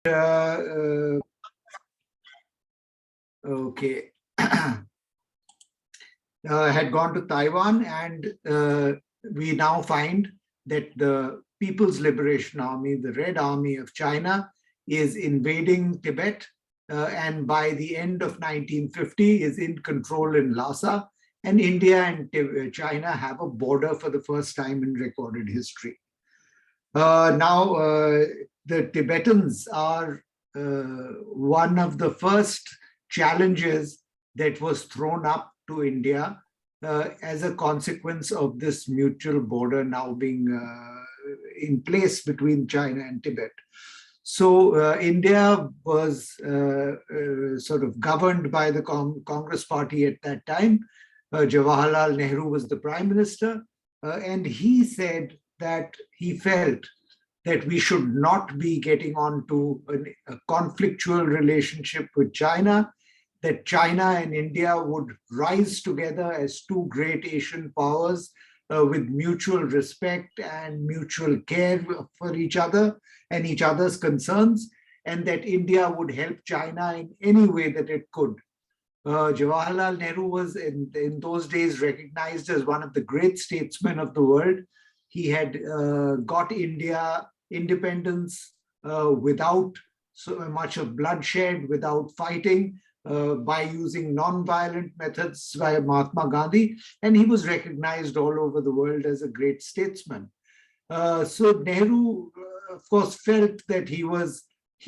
Okay, had gone to Taiwan, and we now find that the People's Liberation Army, the Red Army of China, is invading Tibet, and by the end of 1950 is in control in Lhasa, and India and China have a border for the first time in recorded history. Now, the Tibetans are one of the first challenges that was thrown up to India as a consequence of this mutual border now being in place between China and Tibet. So India was sort of governed by the Congress Party at that time. Jawaharlal Nehru was the prime minister, and he said that he felt that we should not be getting onto a conflictual relationship with China, that China and India would rise together as two great Asian powers with mutual respect and mutual care for each other and each other's concerns, and that India would help China in any way that it could. Jawaharlal Nehru was in those days recognized as one of the great statesmen of the world. He had got India independence without so much of bloodshed, without fighting, by using non-violent methods by Mahatma Gandhi, and he was recognized all over the world as a great statesman. So Nehru, of course, felt that he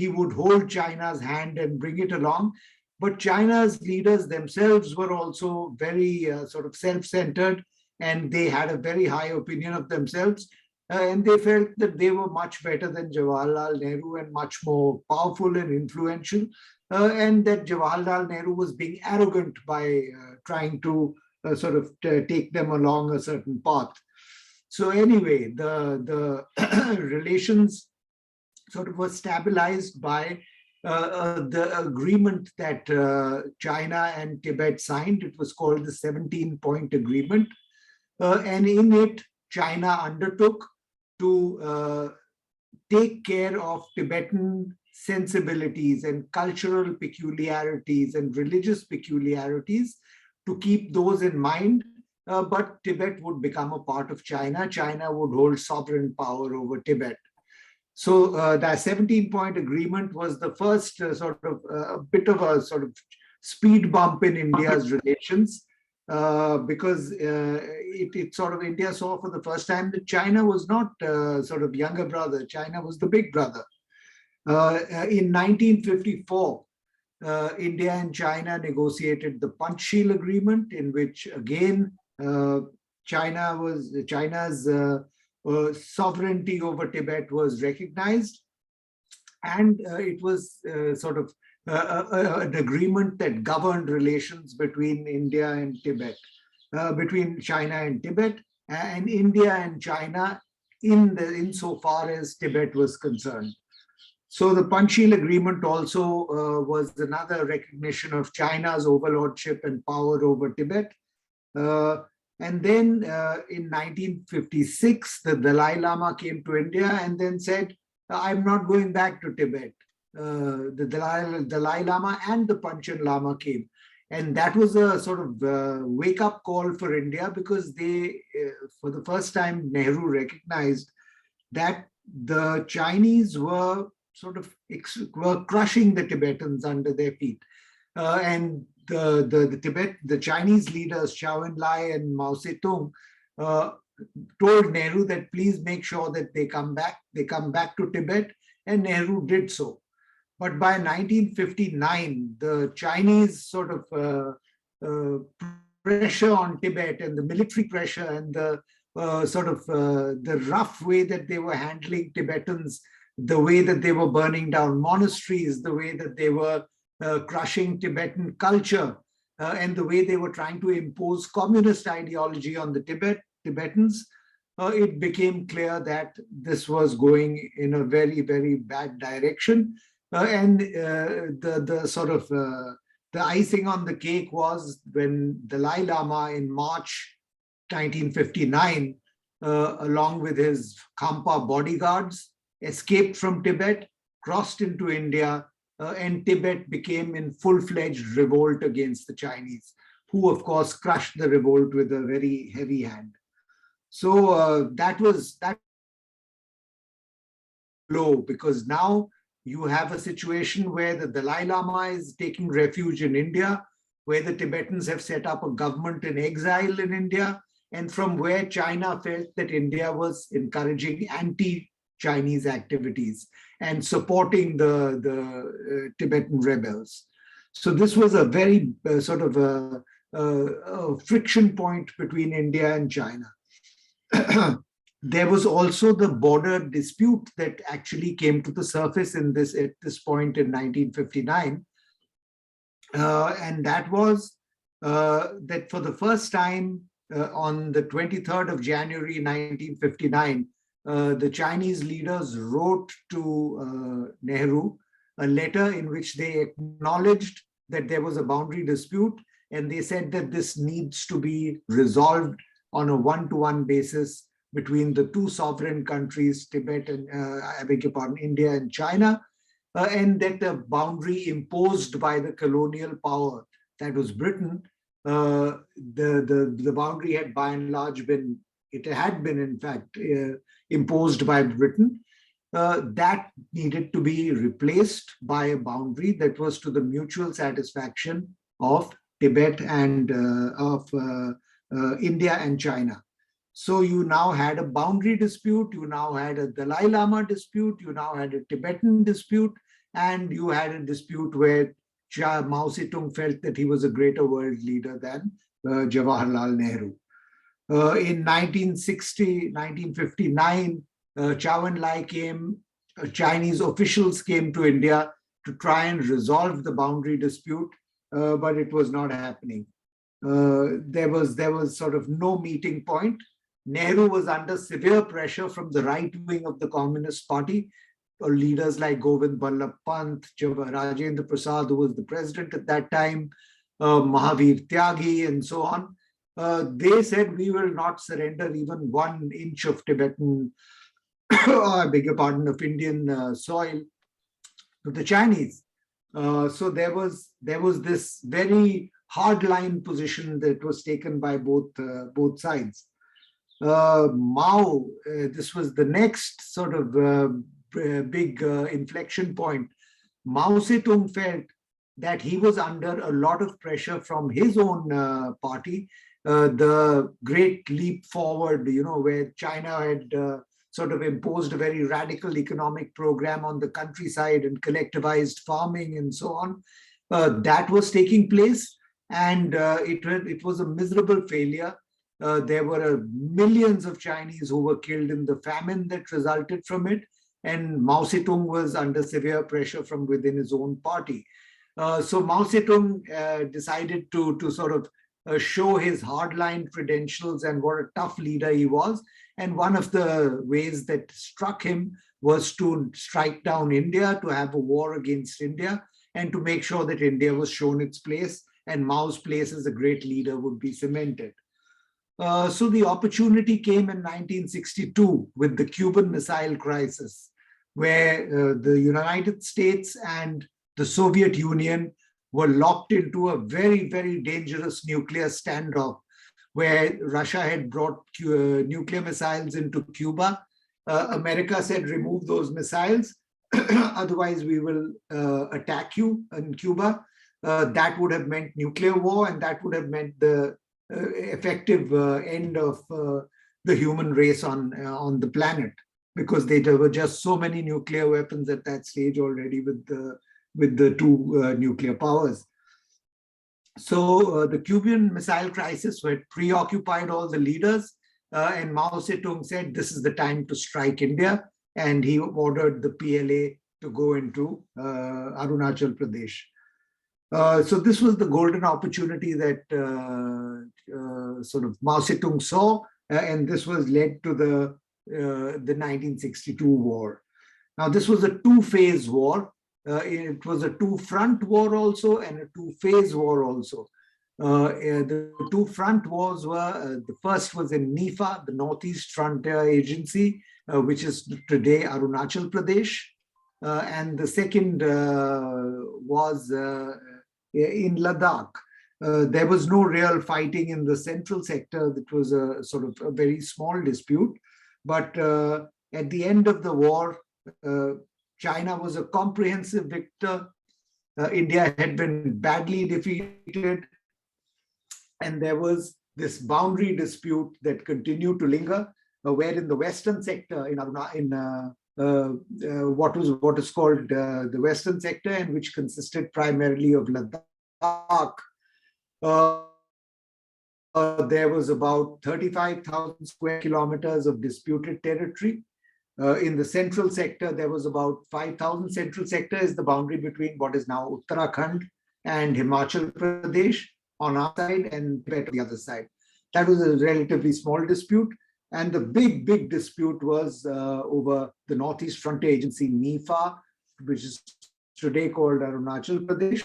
would hold China's hand and bring it along, but China's leaders themselves were also very sort of self-centered, and they had a very high opinion of themselves. And they felt that they were much better than Jawaharlal Nehru and much more powerful and influential, and that Jawaharlal Nehru was being arrogant by trying to sort of take them along a certain path. So anyway, the relations sort of were stabilized by the agreement that China and Tibet signed. It was called the 17-point agreement. And in it, China undertook to take care of Tibetan sensibilities and cultural peculiarities and religious peculiarities, to keep those in mind. But Tibet would become a part of China. China would hold sovereign power over Tibet. So the 17-point agreement was the first sort of a bit of a sort of speed bump in India's relations, because it sort of, India saw for the first time that China was not sort of younger brother. China was the big brother. In 1954, India and China negotiated the Panchsheel Agreement, in which again China's sovereignty over Tibet was recognized, and it was sort of an agreement that governed relations between India and Tibet, between China and Tibet, and India and China insofar as Tibet was concerned. So the Panchsheel Agreement also was another recognition of China's overlordship and power over Tibet. And then in 1956, the Dalai Lama came to India and then said, I'm not going back to Tibet. The Dalai Lama and the Panchen Lama came. And that was a sort of wake-up call for India, because they, for the first time, Nehru recognized that the Chinese were sort of were crushing the Tibetans under their feet. And the Chinese leaders, Zhou Enlai and Mao Zedong, told Nehru that please make sure that they come back to Tibet, and Nehru did so. But by 1959, the Chinese sort of pressure on Tibet, and the military pressure, and the sort of the rough way that they were handling Tibetans, the way that they were burning down monasteries, the way that they were crushing Tibetan culture, and the way they were trying to impose communist ideology on the Tibetans, it became clear that this was going in a very, very bad direction. And the sort of the icing on the cake was when Dalai Lama in March 1959, along with his Khampa bodyguards, escaped from Tibet crossed into India, and Tibet became in full-fledged revolt against the Chinese, who of course crushed the revolt with a very heavy hand. So that blow, because now you have a situation where the Dalai Lama is taking refuge in India, where the Tibetans have set up a government in exile in India, and from where China felt that India was encouraging anti-Chinese activities and supporting the Tibetan rebels. So this was a very sort of a friction point between India and China. There was also the border dispute that actually came to the surface at this point in 1959. And that was that for the first time on the 23rd of January 1959, the Chinese leaders wrote to Nehru a letter in which they acknowledged that there was a boundary dispute, and they said that this needs to be resolved on a one-to-one basis between the two sovereign countries, Tibet and, I beg your pardon, India and China, and that the boundary imposed by the colonial power, that was Britain, the boundary had by and large been, it had been in fact imposed by Britain, that needed to be replaced by a boundary that was to the mutual satisfaction of Tibet and of India and China. So you now had a boundary dispute, you now had a Dalai Lama dispute, you now had a Tibetan dispute, and you had a dispute where Mao Zedong felt that he was a greater world leader than Jawaharlal Nehru. In 1959, Chow Enlai came, Chinese officials came to India to try and resolve the boundary dispute, but it was not happening. There was sort of no meeting point. Nehru was under severe pressure from the right wing of the Communist Party, or leaders like Govind Ballabh Pant, Rajendra Prasad, who was the president at that time, Mahavir Tyagi, and so on. They said, we will not surrender even 1 inch of Tibetan, I beg your pardon, of Indian soil to the Chinese. So there was this very hardline position that was taken by both sides. Mao, this was the next sort of big inflection point. Mao Zedong felt that he was under a lot of pressure from his own party, the Great Leap Forward, where China had sort of imposed a very radical economic program on the countryside and collectivized farming and so on. That was taking place, and it was a miserable failure. There were millions of Chinese who were killed in the famine that resulted from it, and Mao Zedong was under severe pressure from within his own party. So Mao Zedong decided to sort of show his hardline credentials and what a tough leader he was. And one of the ways that struck him was to strike down India, to have a war against India, and to make sure that India was shown its place and Mao's place as a great leader would be cemented. So the opportunity came in 1962 with the Cuban Missile Crisis, where the United States and the Soviet Union were locked into a very, very dangerous nuclear standoff, where Russia had brought nuclear missiles into Cuba. America said, remove those missiles, otherwise we will attack you in Cuba. That would have meant nuclear war, and that would have meant the effective end of the human race on the planet, because there were just so many nuclear weapons at that stage already with the two nuclear powers. So the Cuban Missile Crisis had preoccupied all the leaders, and Mao Zedong said, this is the time to strike India, and he ordered the PLA to go into Arunachal Pradesh. So this was the golden opportunity that sort of Mao Zedong saw, and this was led to the 1962 war. Now, this was a two-phase war. It was a two-front war also and a two-phase war also. The two front wars were, the first was in NIFA, the Northeast Frontier Agency, which is today Arunachal Pradesh. and the second was in Ladakh. There was no real fighting in the central sector. That was a sort of a very small dispute. But at the end of the war, China was a comprehensive victor. India had been badly defeated. And there was this boundary dispute that continued to linger, where in the western sector, what is called the western sector, and which consisted primarily of Ladakh, there was about 35,000 square kilometers of disputed territory. In the central sector, there was about 5,000. Central sector is the boundary between what is now Uttarakhand and Himachal Pradesh on our side and Tibet on the other side. That was a relatively small dispute. And the big dispute was over the Northeast Frontier Agency, NIFA, which is today called Arunachal Pradesh.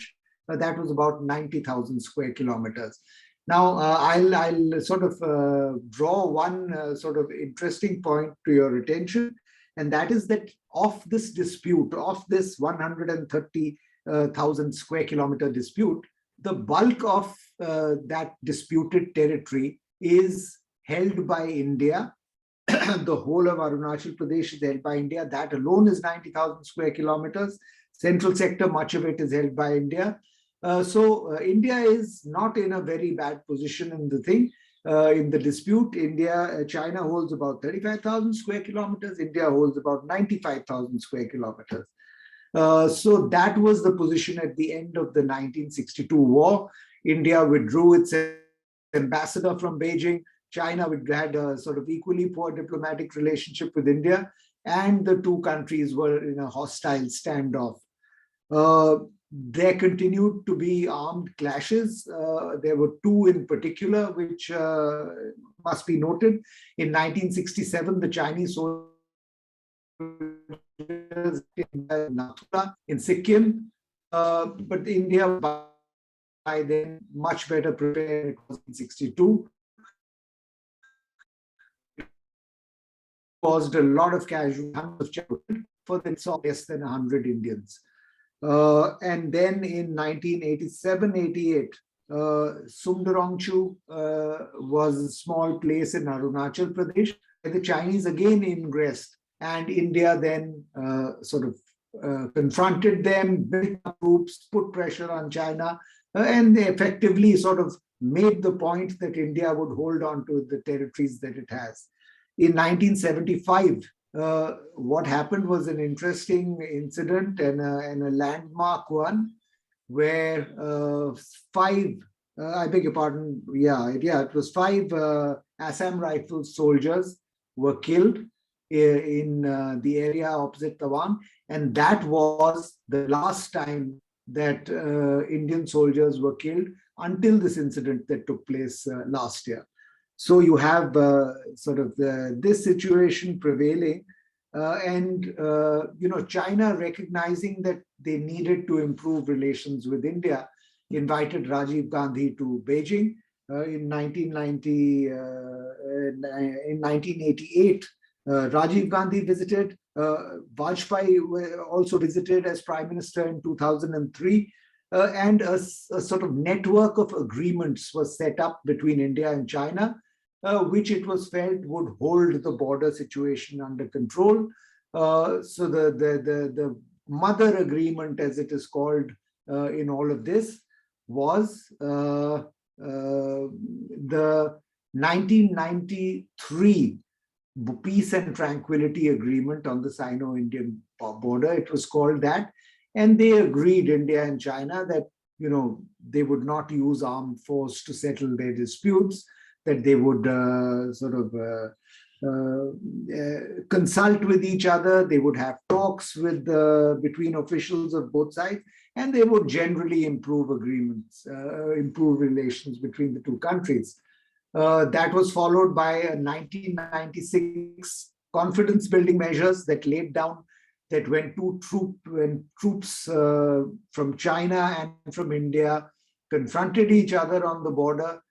That was about 90,000 square kilometers. Now, I'll sort of draw one sort of interesting point to your attention, and that is that of this dispute, of this 130,000 square kilometer dispute, the bulk of that disputed territory is held by India. The whole of Arunachal Pradesh is held by India. That alone is 90,000 square kilometers. Central sector, much of it is held by India. So India is not in a very bad position in the thing. In the dispute, China holds about 35,000 square kilometers. India holds about 95,000 square kilometers. So that was the position at the end of the 1962 war. India withdrew its ambassador from Beijing. China had a sort of equally poor diplomatic relationship with India, and the two countries were in a hostile standoff. There continued to be armed clashes. There were two in particular, which must be noted. In 1967, the Chinese soldiers in Nathula, in Sikkim, but India by then much better prepared. It was in 1962. Caused a lot of casualties for them, saw less than 100 Indians. And then in 1987-88, Sumdarongchu was a small place in Arunachal Pradesh, where the Chinese again ingressed, and India then sort of confronted them, built up troops, put pressure on China, and they effectively sort of made the point that India would hold on to the territories that it has. In 1975, what happened was an interesting incident and a landmark one, where I beg your pardon, it was 5 Assam Rifles soldiers were killed in the area opposite Tawang, and that was the last time that Indian soldiers were killed until this incident that took place last year. So you have sort of this situation prevailing, and China, recognizing that they needed to improve relations with India, invited Rajiv Gandhi to Beijing in 1988. Rajiv Gandhi visited. Vajpayee also visited as Prime Minister in 2003. And a sort of network of agreements was set up between India and China, which it was felt would hold the border situation under control. So the mother agreement, as it is called in all of this, was the 1993 Peace and Tranquility Agreement on the Sino-Indian border. It was called that. And they agreed, India and China, that they would not use armed force to settle their disputes, that they would consult with each other, they would have talks between officials of both sides, and they would generally improve agreements, improve relations between the two countries. That was followed by a 1996 confidence building measures that laid down that when troops from China and from India confronted each other on the border,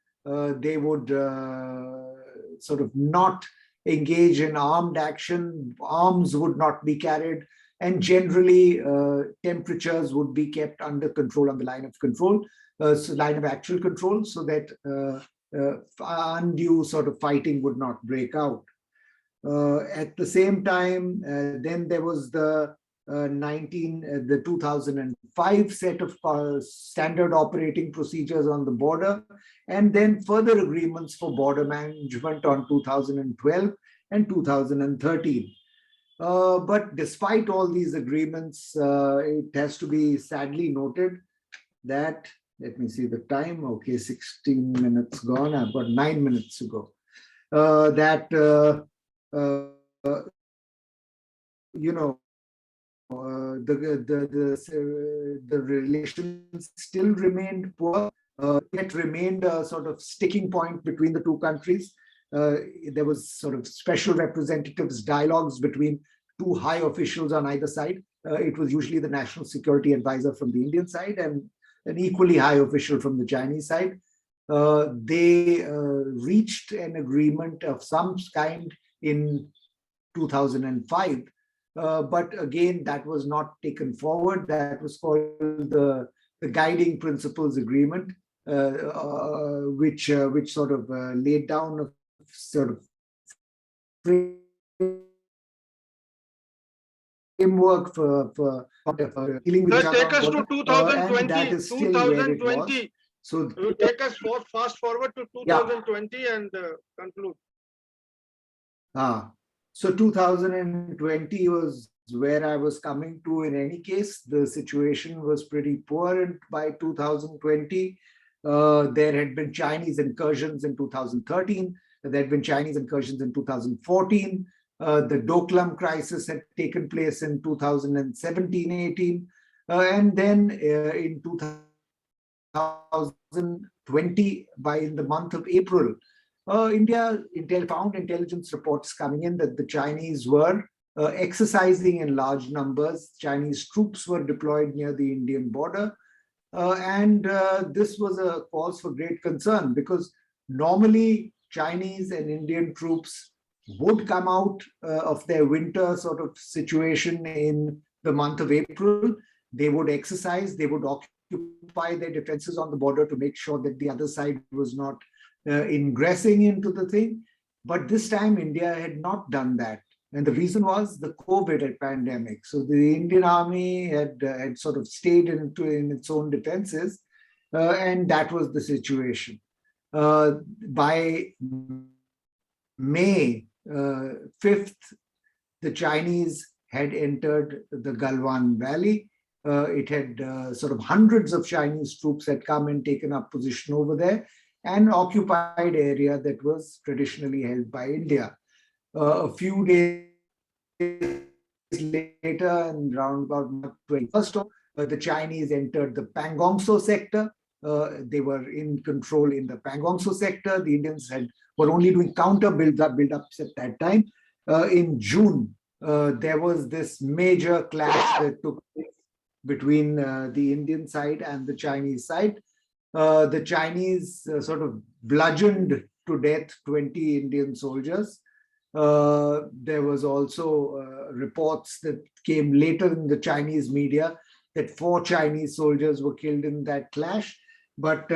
they would sort of not engage in armed action. Arms would not be carried. and generally temperatures would be kept under control on the line of control, so line of actual control, so that undue sort of fighting would not break out. At the same time, then there was the 2005 set of standard operating procedures on the border, and then further agreements for border management on 2012 and 2013. But despite all these agreements, it has to be sadly noted that, let me see the time, okay, 16 minutes gone, I've got 9 minutes to go, that you know, the relations still remained poor. It remained a sort of sticking point between the two countries. There was sort of special representatives dialogues between two high officials on either side. It was usually the national security advisor from the Indian side and an equally high official from the Chinese side. They reached an agreement of some kind in 2005. But again, that was not taken forward. That was called the Guiding Principles Agreement, which sort of laid down a sort of framework for dealing with Sir, take us to 2020. and that is still where it was. So you take us fast forward to 2020 and conclude. So 2020 was where I was coming to. In any case, the situation was pretty poor, and by 2020, there had been Chinese incursions in 2013. There had been Chinese incursions in 2014. The Doklam crisis had taken place in 2017-18. And then in 2020, in the month of April, India found intelligence reports coming in that the Chinese were exercising in large numbers. Chinese troops were deployed near the Indian border. And this was a cause for great concern, because normally Chinese and Indian troops would come out of their winter sort of situation in the month of April. They would exercise, they would occupy their defenses on the border to make sure that the other side was not ingressing into the thing. But this time India had not done that. And the reason was the COVID pandemic. So the Indian army had sort of stayed in its own defenses, and that was the situation. By May 5th, the Chinese had entered the Galwan Valley. It had sort of hundreds of Chinese troops had come and taken up position over there and occupied area that was traditionally held by India. A few days later, and around about 21st, the Chinese entered the Pangongso sector. They were in control in the Pangongso sector. The Indians were only doing counter build-ups at that time. In June, there was this major clash that took place between the Indian side and the Chinese side. The Chinese sort of bludgeoned to death 20 Indian soldiers. There was also reports that came later in the Chinese media that 4 Chinese soldiers were killed in that clash. But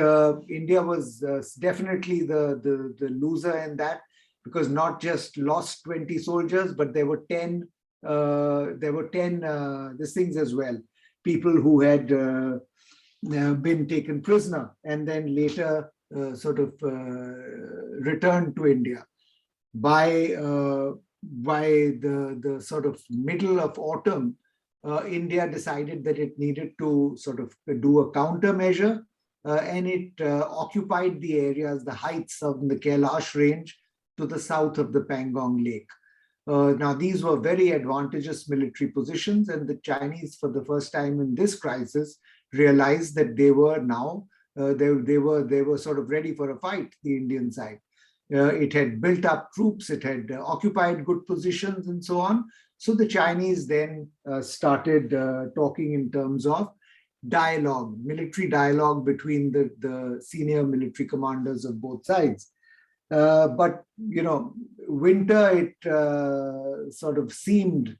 India was definitely the loser in that, because not just lost 20 soldiers, but there were 10 these things as well. People who had been taken prisoner and then later sort of returned to India. By the sort of middle of autumn, India decided that it needed to sort of do a countermeasure, and it occupied the areas, the heights of the Kailash range to the south of the Pangong Lake. Now, these were very advantageous military positions, and the Chinese, for the first time in this crisis, realized that they were now they were sort of ready for a fight. The Indian side, it had built up troops, it had occupied good positions, and so on. So the Chinese then started talking in terms of dialogue, military dialogue between the senior military commanders of both sides. But, winter, it sort of seemed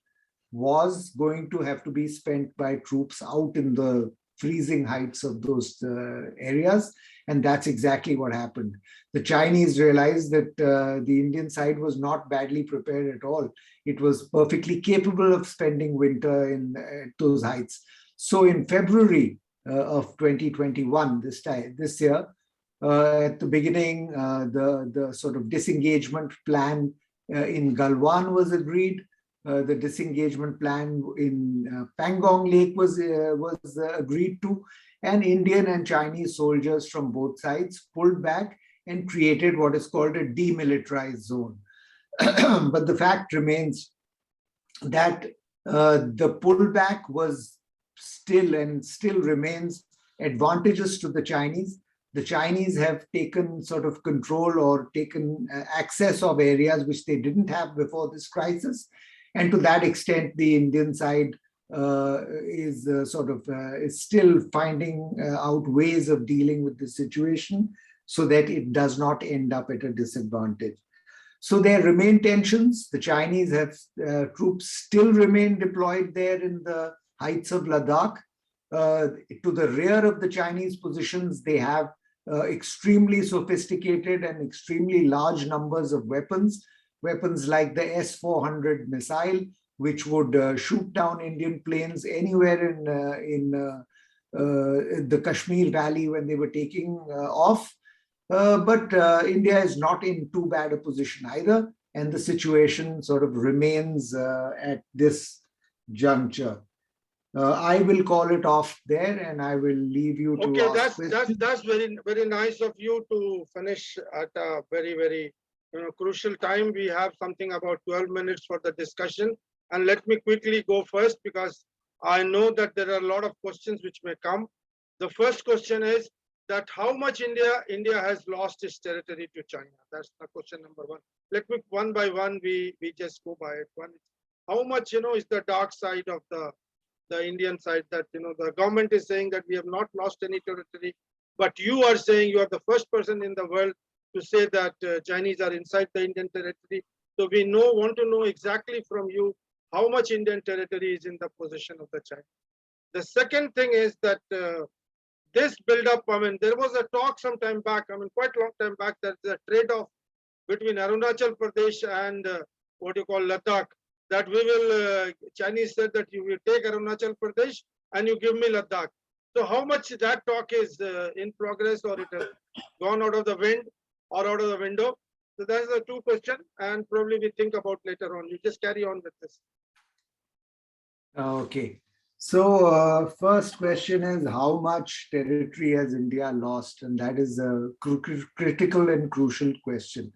was going to have to be spent by troops out in the freezing heights of those areas. And that's exactly what happened. The Chinese realized that the Indian side was not badly prepared at all. It was perfectly capable of spending winter in those heights. So in February of 2021, this year, at the beginning, the sort of disengagement plan in Galwan was agreed. The disengagement plan in Pangong Lake was agreed to, and Indian and Chinese soldiers from both sides pulled back and created what is called a demilitarized zone. But the fact remains that the pullback was still and still remains advantageous to the Chinese. The Chinese have taken sort of control or taken access of areas which they didn't have before this crisis. And to that extent, the Indian side is still finding out ways of dealing with the situation so that it does not end up at a disadvantage. So there remain tensions. The Chinese have troops still remain deployed there in the heights of Ladakh. To the rear of the Chinese positions, they have extremely sophisticated and extremely large numbers of weapons like the S-400 missile, which would shoot down Indian planes anywhere in the Kashmir Valley when they were taking off. But India is not in too bad a position either, and the situation sort of remains at this juncture. I will call it off there, and I will leave you to ask questions. That's very nice of you to finish at a very crucial time. We have something about 12 minutes for the discussion, and let me quickly go first because I know that there are a lot of questions which may come. The first question is that how much India has lost its territory to China? That's the question number one. Let me one by one we just go by it. One, how much is the dark side of the Indian side, that the government is saying that we have not lost any territory, but you are saying you are the first person in the world to say that Chinese are inside the Indian territory. So we want to know exactly from you how much Indian territory is in the possession of the Chinese. The second thing is that this build-up, I mean, there was a talk some time back, I mean, quite a long time back, that the trade-off between Arunachal Pradesh and what you call Ladakh, that we will, Chinese said that you will take Arunachal Pradesh and you give me Ladakh. So how much that talk is in progress, or it has gone out of the wind or out of the window? So that's the two questions, and probably we think about later on. You just carry on with this. Okay. So first question is, how much territory has India lost? And that is a critical and crucial question.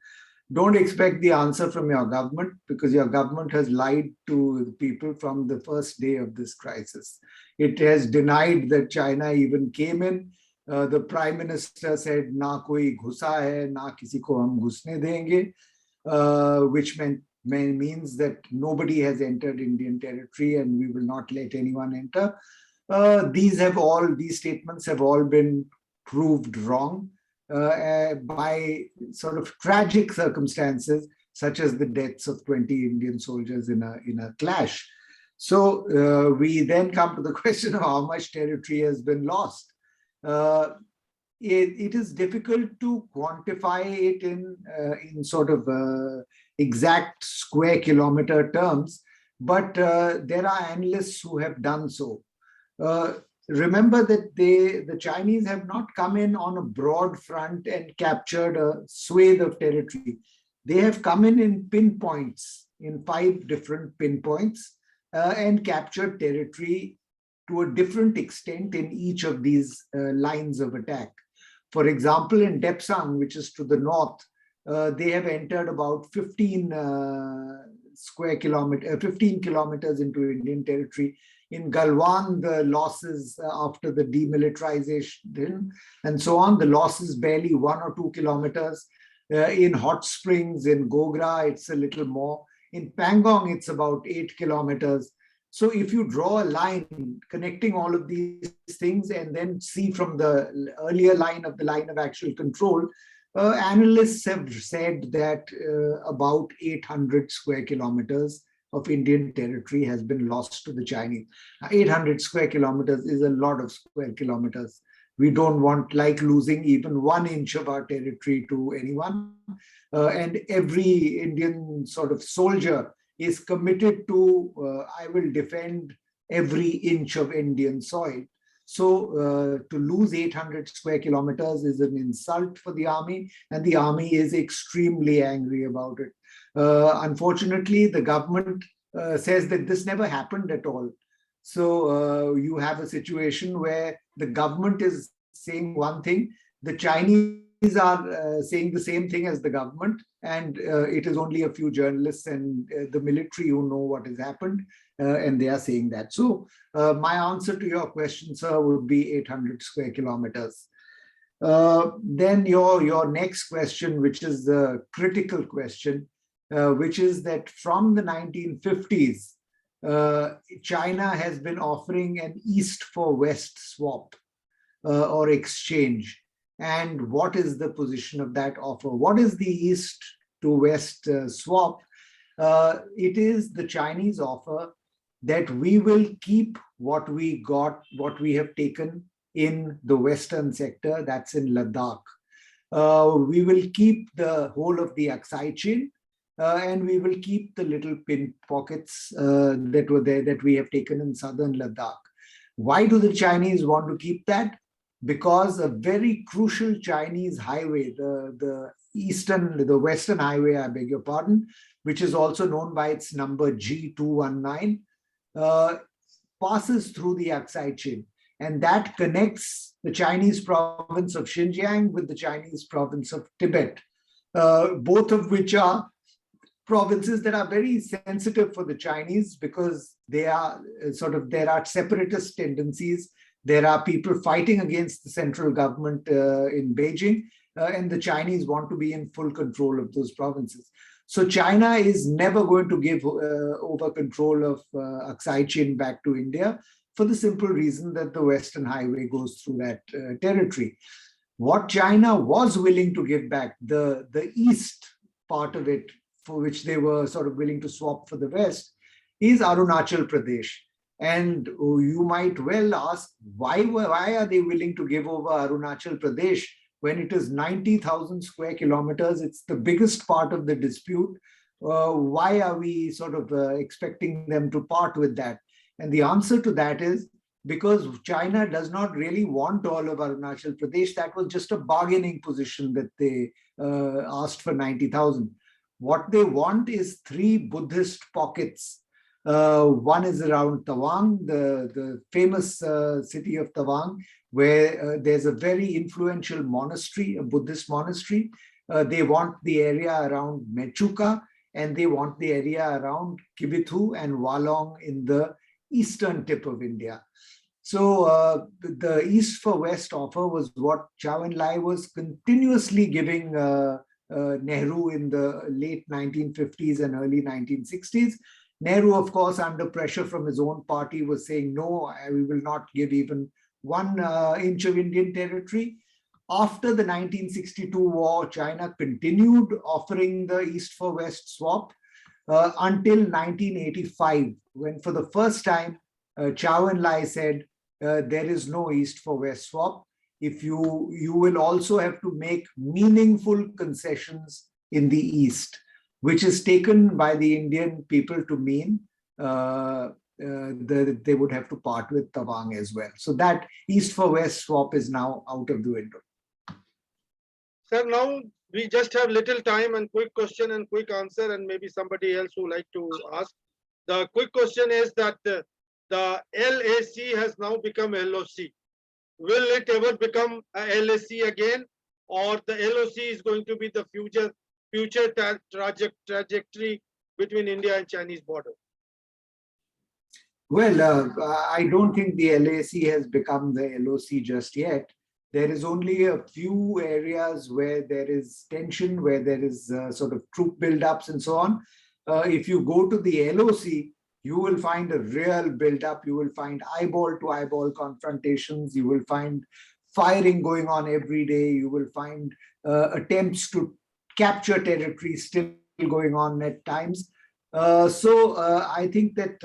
Don't expect the answer from your government, because your government has lied to the people from the first day of this crisis. It has denied that China even came in. The Prime Minister said, "Na koi ghusa hai, na kisi ko hum ghusne denge," which means that nobody has entered Indian territory and we will not let anyone enter. These statements have all been proved wrong by sort of tragic circumstances, such as the deaths of 20 Indian soldiers in a clash. So we then come to the question of how much territory has been lost. It is difficult to quantify it in sort of exact square kilometer terms, but there are analysts who have done so. Remember that the Chinese have not come in on a broad front and captured a swathe of territory. They have come in pinpoints, in 5 different pinpoints, and captured territory to a different extent in each of these lines of attack. For example, in Depsang, which is to the north, they have entered about 15 kilometers into Indian territory. In Galwan, the losses after the demilitarization and so on, the losses barely 1 or 2 kilometers. In Hot Springs, in Gogra, it's a little more. In Pangong, it's about 8 kilometers. So if you draw a line connecting all of these things and then see from the earlier line of actual control, analysts have said that about 800 square kilometers of Indian territory has been lost to the Chinese. 800 square kilometers is a lot of square kilometers. We don't want like losing even 1 inch of our territory to anyone. And every Indian sort of soldier is committed to, I will defend every inch of Indian soil. So to lose 800 square kilometers is an insult for the army, and the army is extremely angry about it. Unfortunately, the government says that this never happened at all. So you have a situation where the government is saying one thing, the Chinese are saying the same thing as the government, and it is only a few journalists and the military who know what has happened, and they are saying that. So my answer to your question, sir, would be 800 square kilometers. Then your next question, which is the critical question, which is that from the 1950s, China has been offering an East for West swap or exchange. And what is the position of that offer? What is the East to West swap? It is the Chinese offer that we will keep what we got, what we have taken in the Western sector, that's in Ladakh. We will keep the whole of the Aksai Chin, and we will keep the little pin pockets that were there that we have taken in southern Ladakh. Why do the Chinese want to keep that? Because a very crucial Chinese highway, the Western highway, I beg your pardon, which is also known by its number G219, passes through the Aksai Chin. And that connects the Chinese province of Xinjiang with the Chinese province of Tibet, both of which are provinces that are very sensitive for the Chinese because they are there are separatist tendencies. There are people fighting against the central government in Beijing, and the Chinese want to be in full control of those provinces. So China is never going to give over control of Aksai Chin back to India for the simple reason that the Western Highway goes through that territory. What China was willing to give back, the east part of it, for which they were sort of willing to swap for the West, is Arunachal Pradesh. And you might well ask, why are they willing to give over Arunachal Pradesh when it is 90,000 square kilometers? It's the biggest part of the dispute. Why are we sort of expecting them to part with that? And the answer to that is because China does not really want all of Arunachal Pradesh. That was just a bargaining position that they asked for 90,000. What they want is 3 Buddhist pockets. One is around Tawang, the famous city of Tawang, where there's a very influential monastery, a Buddhist monastery. They want the area around Mechuka, and they want the area around Kibithu and Walong in the eastern tip of India. So the East for West offer was what Zhou Enlai was continuously giving Nehru in the late 1950s and early 1960s. Nehru, of course, under pressure from his own party, was saying, no, we will not give even 1 inch of Indian territory. After the 1962 war, China continued offering the East for West swap until 1985, when for the first time, Zhou Enlai said, there is no East for West swap. If you will also have to make meaningful concessions in the East, which is taken by the Indian people to mean that they would have to part with Tawang as well. So that East for West swap is now out of the window. Sir, now we just have little time and quick question and quick answer, and maybe somebody else would like to ask. The quick question is that the LAC has now become LOC. Will it ever become a LAC again, or the LOC is going to be the future trajectory between India and Chinese border? Well, I don't think the LAC has become the LOC just yet. There is only a few areas where there is tension, where there is sort of troop buildups and so on. If you go to the LOC, you will find a real buildup. You will find eyeball-to-eyeball confrontations. You will find firing going on every day. You will find attempts to capture territory still going on at times. I think that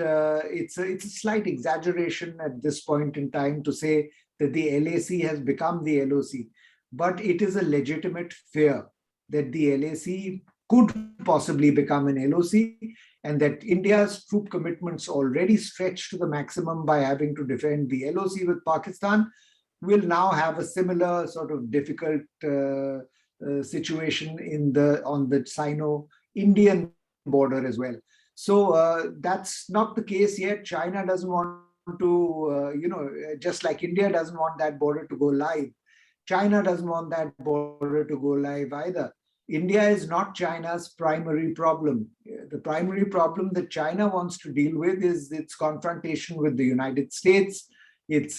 it's a slight exaggeration at this point in time to say that the LAC has become the LOC, but it is a legitimate fear that the LAC could possibly become an LOC, and that India's troop commitments already stretched to the maximum by having to defend the LOC with Pakistan will now have a similar sort of difficult situation on the Sino-Indian border as well. So that's not the case yet. China doesn't want to, just like India doesn't want that border to go live, China doesn't want that border to go live either. India is not China's primary problem. The primary problem that China wants to deal with is its confrontation with the United States, its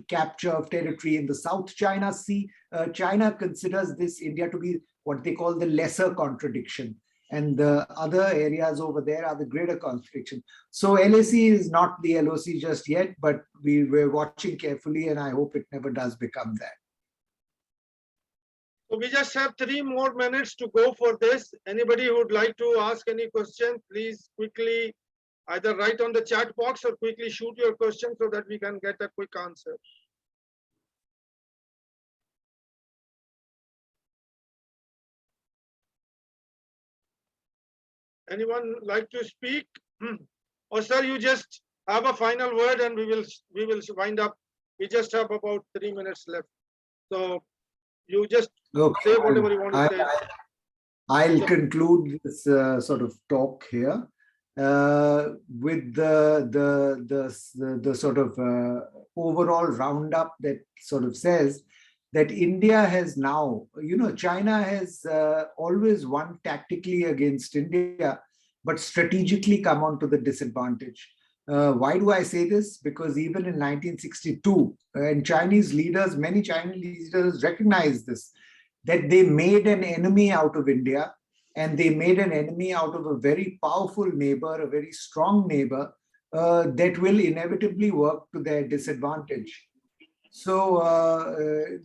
capture of territory in the South China Sea. China considers this India to be what they call the lesser contradiction, and the other areas over there are the greater contradiction. So LAC is not the LOC just yet, but we're watching carefully, and I hope it never does become that. So we just have 3 more minutes to go for this. Anybody who would like to ask any question, please quickly either write on the chat box or quickly shoot your question so that we can get a quick answer. Anyone like to speak? Or sir, you just have a final word and we will wind up. We just have about 3 minutes left. So you just say whatever you want to say. I'll conclude this sort of talk here with the sort of overall roundup that sort of says that India has now, China has always won tactically against India, but strategically come onto the disadvantage. Why do I say this? Because even in 1962, and many Chinese leaders recognized this, that they made an enemy out of India, and they made an enemy out of a very powerful neighbor, a very strong neighbor, that will inevitably work to their disadvantage. So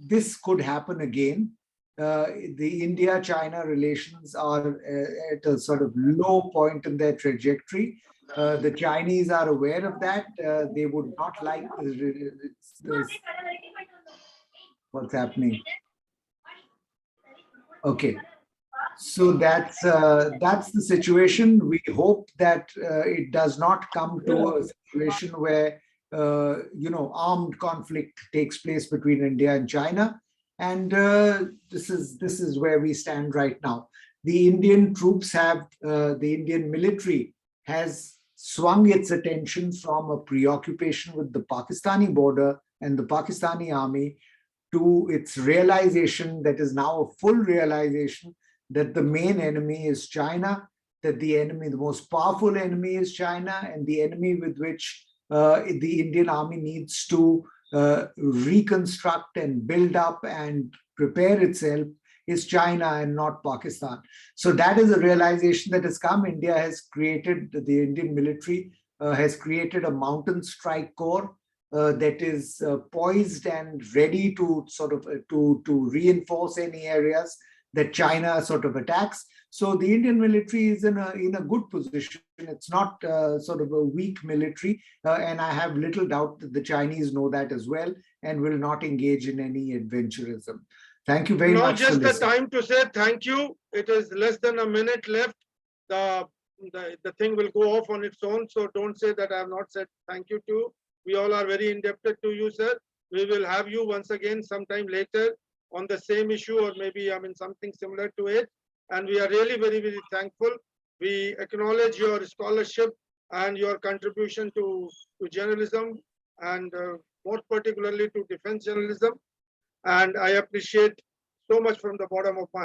this could happen again. The India-China relations are at a sort of low point in their trajectory. The Chinese are aware of that. They would not like this. What's happening? Okay. So that's the situation. We hope that it does not come to a situation where armed conflict takes place between India and China. And this is where we stand right now. The Indian troops the Indian military has swung its attention from a preoccupation with the Pakistani border and the Pakistani army to its realization, that is now a full realization, that the main enemy is China, that the most powerful enemy is China, and the enemy with which the Indian army needs to reconstruct and build up and prepare itself is China and not Pakistan. So that is a realization that has come. The Indian military has created a mountain strike corps that is poised and ready to sort of to reinforce any areas that China sort of attacks. So the Indian military is in a good position. It's not sort of a weak military, and I have little doubt that the Chinese know that as well and will not engage in any adventurism. Thank you very much. Now just the time to say thank you. It is less than a minute left. The thing will go off on its own. So don't say that I have not said thank you to. We all are very indebted to you, sir. We will have you once again sometime later on the same issue, or maybe something similar to it. And we are really very, very thankful. We acknowledge your scholarship and your contribution to journalism, and more particularly to defense journalism. And I appreciate so much from the bottom of my